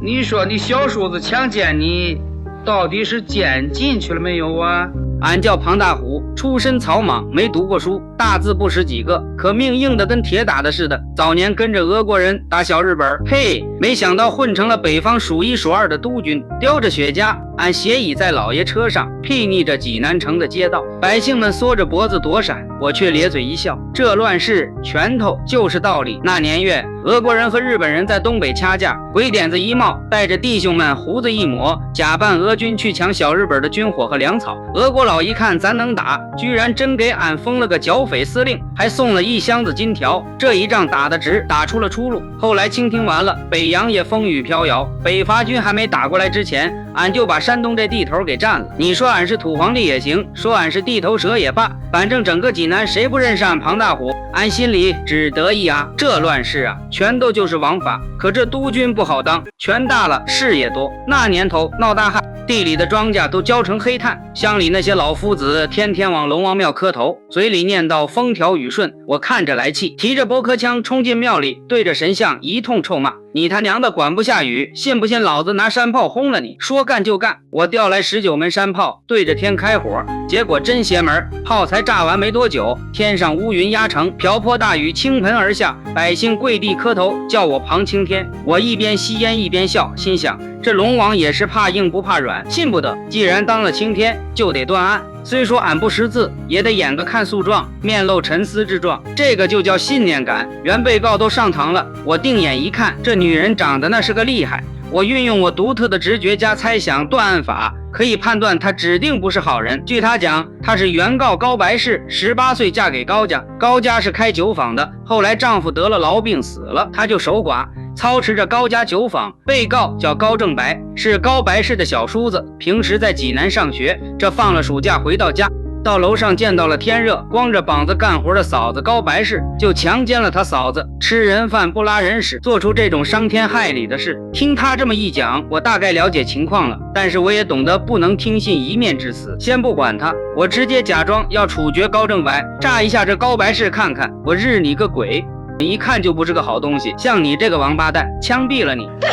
你说你小叔子强奸你，到底是奸进去了没有啊？俺叫庞大虎，出身草莽，没读过书，大字不识几个，可命硬的跟铁打的似的。早年跟着俄国人打小日本，嘿，没想到混成了北方数一数二的督军，叼着雪茄，俺斜倚在老爷车上，睥睨着济南城的街道，百姓们缩着脖子躲闪，我却咧嘴一笑。这乱世，拳头就是道理。那年月，俄国人和日本人在东北掐架，鬼点子一冒，带着弟兄们胡子一抹，假扮俄军去抢小日本的军火和粮草。俄国佬一看咱能打，居然真给俺封了个剿匪司令，还送了1箱子金条。这一仗打得值，打出了出路。后来清廷完了，北洋也风雨飘摇，北伐军还没打过来之前，俺就把山东这地头给占了。你说俺是土皇帝也行，说俺是地头蛇也罢，反正整个济南谁不认识俺庞大虎，俺心里只得意啊。这乱世啊，拳头就是王法。可这督军不好当，权大了事也多。那年头闹大旱，地里的庄稼都焦成黑炭，乡里那些老夫子天天往龙王庙磕头，嘴里念叨风调雨顺。我看着来气，提着驳壳枪冲进庙里，对着神像一通臭骂：你他娘的管不下雨，信不信老子拿山炮轰了你？说干就干，我调来19门山炮，对着天开火。结果真邪门，炮才炸完没多久，天上乌云压城，瓢泼大雨倾盆而下，百姓跪地磕头，叫我庞青天。我一边吸烟一边笑，心想这龙王也是怕硬不怕软，信不得。既然当了青天，就得断案。虽说俺不识字，也得演个看诉状，面露沉思之状，这个就叫信念感。原被告都上堂了，我定眼一看，这女人长得那是个厉害。我运用我独特的直觉加猜想断案法，可以判断她指定不是好人。据她讲，她是原告高白氏，18岁嫁给高家，高家是开酒坊的，后来丈夫得了痨病死了，她就守寡，操持着高家酒坊。被告叫高正白，是高白氏的小叔子，平时在济南上学。这放了暑假回到家，到楼上见到了天热光着膀子干活的嫂子高白氏，就强奸了他嫂子，吃人饭不拉人屎，做出这种伤天害理的事。听他这么一讲，我大概了解情况了，但是我也懂得不能听信一面之词。先不管他，我直接假装要处决高正白，炸一下这高白氏看看，我日你个鬼！你一看就不是个好东西，像你这个王八蛋，枪毙了你！对，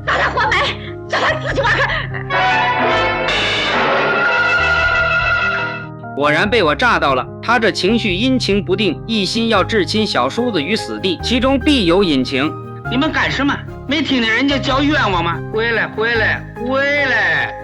把他活埋，叫他自己挖坑。果然被我炸到了，他这情绪阴晴不定，一心要置亲小叔子于死地，其中必有隐情。你们干什么？没听见人家叫冤枉吗？回来回来回来！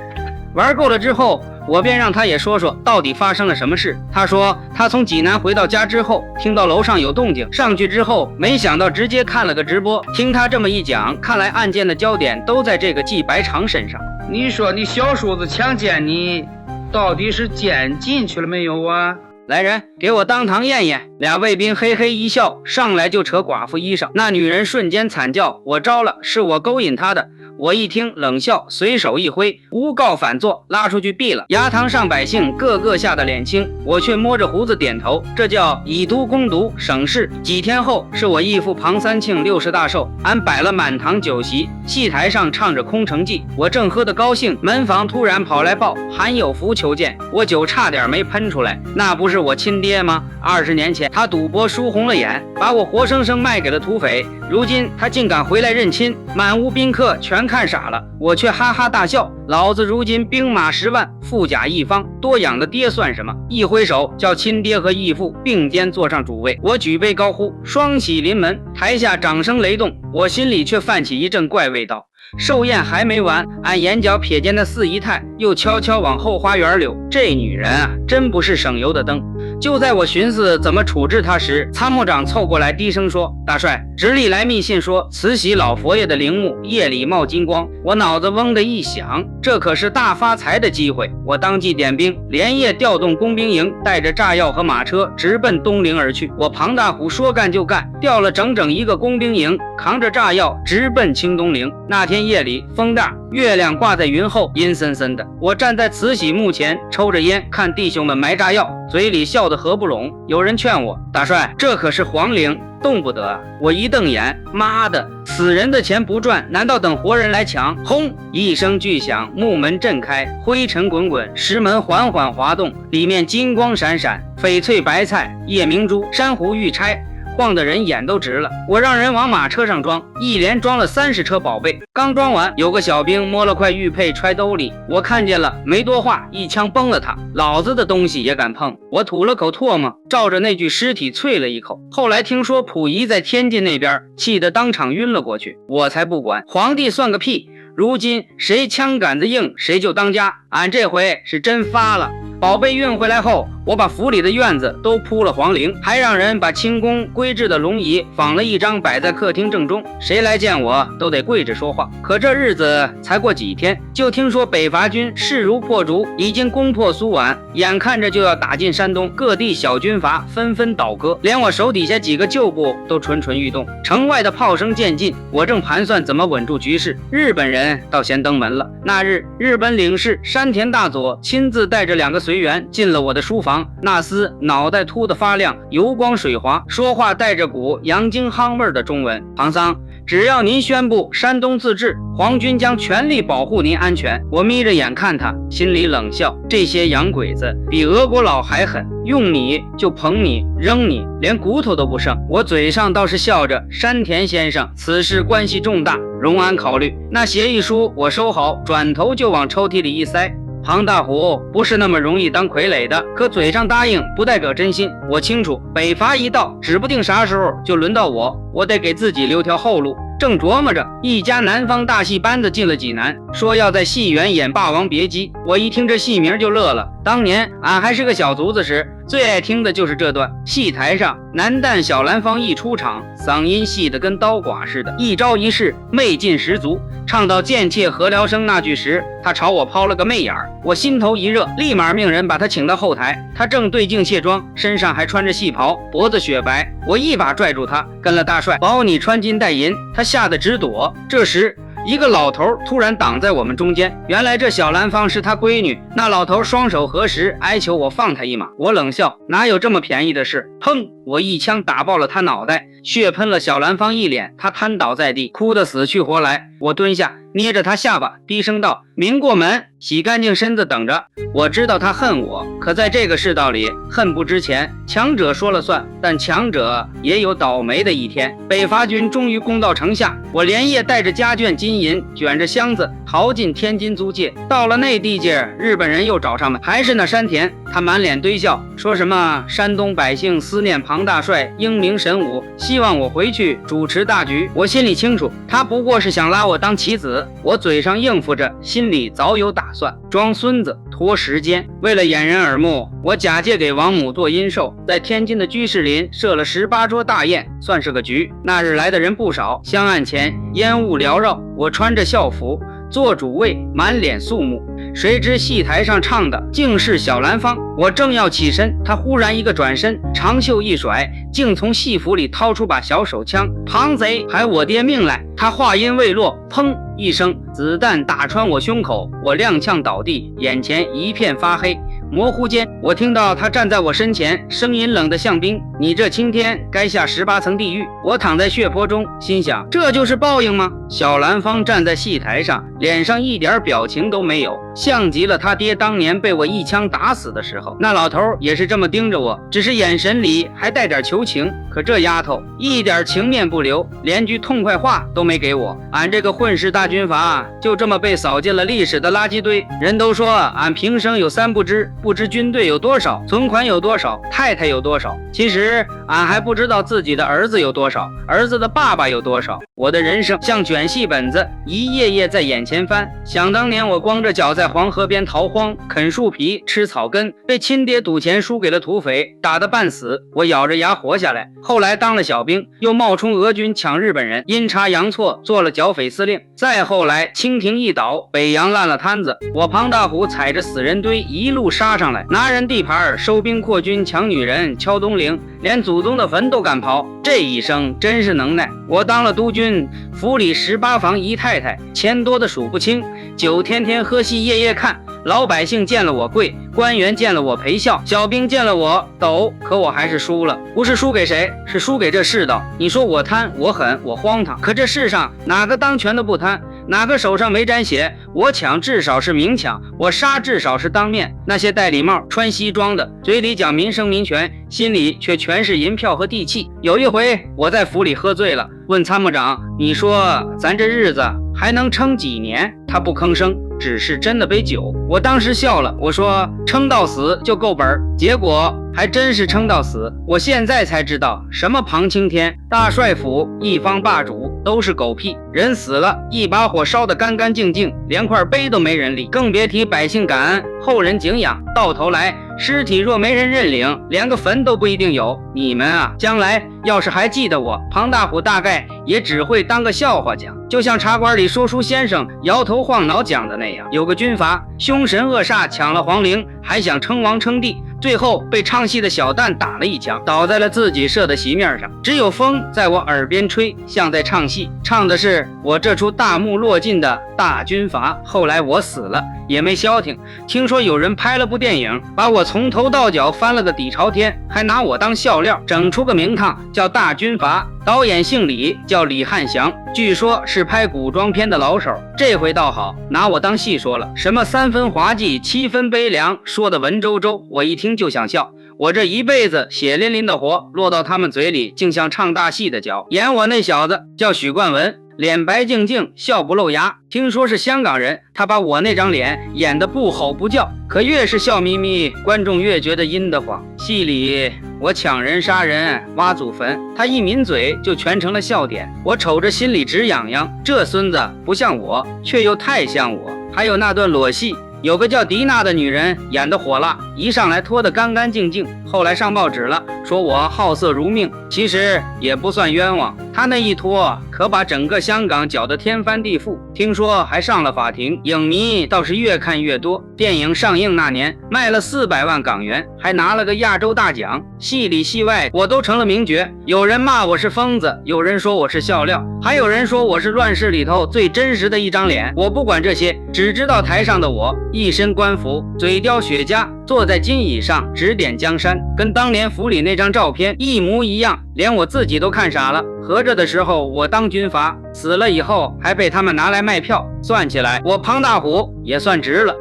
玩够了之后，我便让他也说说到底发生了什么事。他说他从济南回到家之后，听到楼上有动静，上去之后没想到直接看了个直播。听他这么一讲，看来案件的焦点都在这个纪白长身上。你说你小叔子强奸你，到底是奸进去了没有啊？来人，给我当堂验验！俩卫兵嘿嘿一笑，上来就扯寡妇衣裳。那女人瞬间惨叫：我招了，是我勾引她的。我一听冷笑，随手一挥，诬告反坐，拉出去毙了。衙堂上百姓个个吓得脸青，我却摸着胡子点头，这叫以毒攻毒，省事。几天后，是我义父庞三庆60大寿，俺摆了满堂酒席，戏台上唱着空城计，我正喝得高兴，门房突然跑来报韩有福求见，我酒差点没喷出来。那不是我亲爹吗？20年前他赌博输红了眼，把我活生生卖给了土匪，如今他竟敢回来认亲，满屋宾客全看傻了，我却哈哈大笑。老子如今兵马10万，富甲一方，多养的爹算什么？一挥手叫亲爹和义父并肩坐上主位，我举杯高呼，双喜临门，台下掌声雷动，我心里却泛起一阵怪味道。寿宴还没完，俺眼角瞥见那四姨太又悄悄往后花园溜。这女人啊，真不是省油的灯。就在我寻思怎么处置她时，参谋长凑过来低声说：大帅，直隶来密信说慈禧老佛爷的陵墓夜里冒金光。我脑子嗡的一响，这可是大发财的机会。我当即点兵，连夜调动工兵营，带着炸药和马车直奔东陵而去。我庞大虎说干就干，调了整整1个工兵营，扛着炸药直奔清东陵。那天夜里风大，月亮挂在云后，阴森森的。我站在慈禧墓前抽着烟，看弟兄们埋炸药，嘴里笑得合不拢。有人劝我：大帅，这可是皇陵，动不得啊！我一瞪眼，妈的，死人的钱不赚，难道等活人来抢？轰！一声巨响，木门震开，灰尘滚滚，石门缓缓滑动，里面金光闪闪，翡翠白菜、夜明珠、珊瑚玉钗，晃得人眼都直了。我让人往马车上装，一连装了30车宝贝。刚装完，有个小兵摸了块玉佩揣兜里，我看见了，没多话，一枪崩了他。老子的东西也敢碰！我吐了口唾沫，照着那具尸体啐了一口。后来听说溥仪在天津那边，气得当场晕了过去，我才不管，皇帝算个屁！如今谁枪杆子硬，谁就当家。俺这回是真发了。宝贝运回来后，我把府里的院子都铺了黄棂，还让人把清宫规制的龙椅仿了一张摆在客厅正中，谁来见我都得跪着说话。可这日子才过几天，就听说北伐军势如破竹，已经攻破苏皖，眼看着就要打进山东，各地小军阀纷纷倒戈，连我手底下几个旧部都蠢蠢欲动。城外的炮声渐近，我正盘算怎么稳住局势，日本人倒先登门了。那日，日本领事山田大佐亲自带着2个随员进了我的书房，那厮脑袋秃得发亮，油光水滑，说话带着股洋泾夯味的中文。庞桑，只要您宣布山东自治，皇军将全力保护您安全。我眯着眼看他，心里冷笑，这些洋鬼子比俄国佬还狠，用你就捧你，扔你，连骨头都不剩。我嘴上倒是笑着，山田先生，此事关系重大，容俺考虑。那协议书我收好，转头就往抽屉里一塞。庞大虎不是那么容易当傀儡的，可嘴上答应不代表真心。我清楚，北伐一到，指不定啥时候就轮到我得给自己留条后路。正琢磨着，一家南方大戏班子进了济南，说要在戏园演《霸王别姬》。我一听这戏名就乐了。当年俺还是个小卒子时，最爱听的就是这段。戏台上，南旦小兰芳一出场，嗓音细得跟刀剐似的，一招一式媚劲十足。唱到贱妾何聊生那句时，他朝我抛了个媚眼儿，我心头一热，立马命人把他请到后台。他正对镜卸妆，身上还穿着戏袍，脖子雪白。我一把拽住他，跟了大帅，保你穿金戴银。他吓得直躲。这时一个老头突然挡在我们中间，原来这小兰芳是他闺女。那老头双手合十，哀求我放他一马。我冷笑，哪有这么便宜的事？砰！我一枪打爆了他脑袋，血喷了小兰芳一脸，他瘫倒在地，哭得死去活来。我蹲下，捏着他下巴，低声道：明过门，洗干净身子等着。我知道他恨我，可在这个世道里，恨不值钱，强者说了算，但强者也有倒霉的一天。北伐军终于攻到城下，我连夜带着家眷金银，卷着箱子逃进天津租界。到了内地界，日本人又找上门，还是那山田，他满脸堆笑，说什么山东百姓思念庞大帅英明神武，希望我回去主持大局。我心里清楚，他不过是想拉我当棋子。我嘴上应付着，心里早有打算，装孙子拖时间。为了掩人耳目，我假借给王母做阴寿，在天津的居士林设了18桌大宴，算是个局。那日来的人不少，香案前烟雾缭绕，我穿着校服做主位，满脸肃穆。谁知戏台上唱的竟是小兰芳。我正要起身，他忽然一个转身，长袖一甩，竟从戏服里掏出把小手枪。庞贼，还我爹命来！他话音未落，砰一声，子弹打穿我胸口，我踉跄倒地，眼前一片发黑。模糊间，我听到他站在我身前，声音冷得像冰：你这青天该下18层地狱。我躺在血泊中，心想这就是报应吗？小兰芳站在戏台上，脸上一点表情都没有，像极了他爹当年被我一枪打死的时候。那老头也是这么盯着我，只是眼神里还带点求情。可这丫头一点情面不留，连句痛快话都没给我。俺这个混世大军阀就这么被扫进了历史的垃圾堆。人都说俺平生有3不知，不知军队有多少，存款有多少，太太有多少。其实俺还不知道自己的儿子有多少，儿子的爸爸有多少。我的人生像卷戏本子，一页页在眼前翻。想当年我光着脚在黄河边逃荒，啃树皮吃草根，被亲爹赌钱输给了土匪，打得半死，我咬着牙活下来。后来当了小兵，又冒充俄军抢日本人，阴差阳错做了剿匪司令。再后来清廷一倒，北洋烂了摊子，我庞大虎踩着死人堆一路杀上来，拿人地盘，收兵扩军，抢女人，敲东陵，连祖宗的坟都敢刨。这一生真是能耐。我当了督军，府里18房姨太太，钱多的数不清，酒天天喝，戏夜夜看。老百姓见了我跪，官员见了我陪笑，小兵见了我抖。可我还是输了，不是输给谁，是输给这世道。你说我贪，我狠，我荒唐，可这世上哪个当权的不贪？哪个手上没沾血？我抢至少是明抢，我杀至少是当面。那些戴礼帽、穿西装的，嘴里讲民生民权，心里却全是银票和地契。有一回我在府里喝醉了，问参谋长：“你说咱这日子还能撑几年？”他不吭声，只是斟了杯酒。我当时笑了，我说：“撑到死就够本儿。”结果还真是撑到死。我现在才知道，什么庞青天、大帅府、一方霸主都是狗屁。人死了，一把火烧得干干净净，连块碑都没人立，更别提百姓感恩、后人敬仰。到头来，尸体若没人认领，连个坟都不一定有。你们啊，将来要是还记得我，庞大虎大概也只会当个笑话讲，就像茶馆里说书先生摇头晃脑讲的那样。有个军阀凶神恶煞抢了皇陵，还想称王称帝，最后被唱戏的小旦打了一枪，倒在了自己设的席面上。只有风在我耳边吹，像在唱戏，唱的是我这出大幕落尽的大军阀。后来我死了也没消停，听说有人拍了部电影，把我从头到脚翻了个底朝天，还拿我当笑料，整出个名堂叫大军阀。导演姓李，叫李汉祥，据说是拍古装片的老手。这回倒好，拿我当戏说了，什么3分滑稽7分悲凉，说的文绉绉，我一听就想笑。我这一辈子血淋淋的活落到他们嘴里，竟像唱大戏的角。演我那小子叫许冠文，脸白净净，笑不露牙，听说是香港人。他把我那张脸演得不吼不叫，可越是笑眯眯，观众越觉得阴得慌。戏里我抢人杀人挖祖坟，他一抿嘴就全成了笑点，我瞅着心里直痒痒。这孙子不像我，却又太像我。还有那段裸戏，有个叫迪娜的女人演得火辣，一上来脱得干干净净，后来上报纸了，说我好色如命，其实也不算冤枉。她那一脱可把整个香港搅得天翻地覆，听说还上了法庭，影迷倒是越看越多。电影上映那年卖了400万港元，还拿了个亚洲大奖。戏里戏外我都成了名角，有人骂我是疯子，有人说我是笑料，还有人说我是乱世里头最真实的一张脸。我不管这些，只知道台上的我一身官服，嘴叼雪茄，坐在金椅上指点江山，跟当年府里那张照片一模一样，连我自己都看傻了。活着的时候我当军阀，死了以后还被他们拿来卖票，算起来我庞大虎也算值了。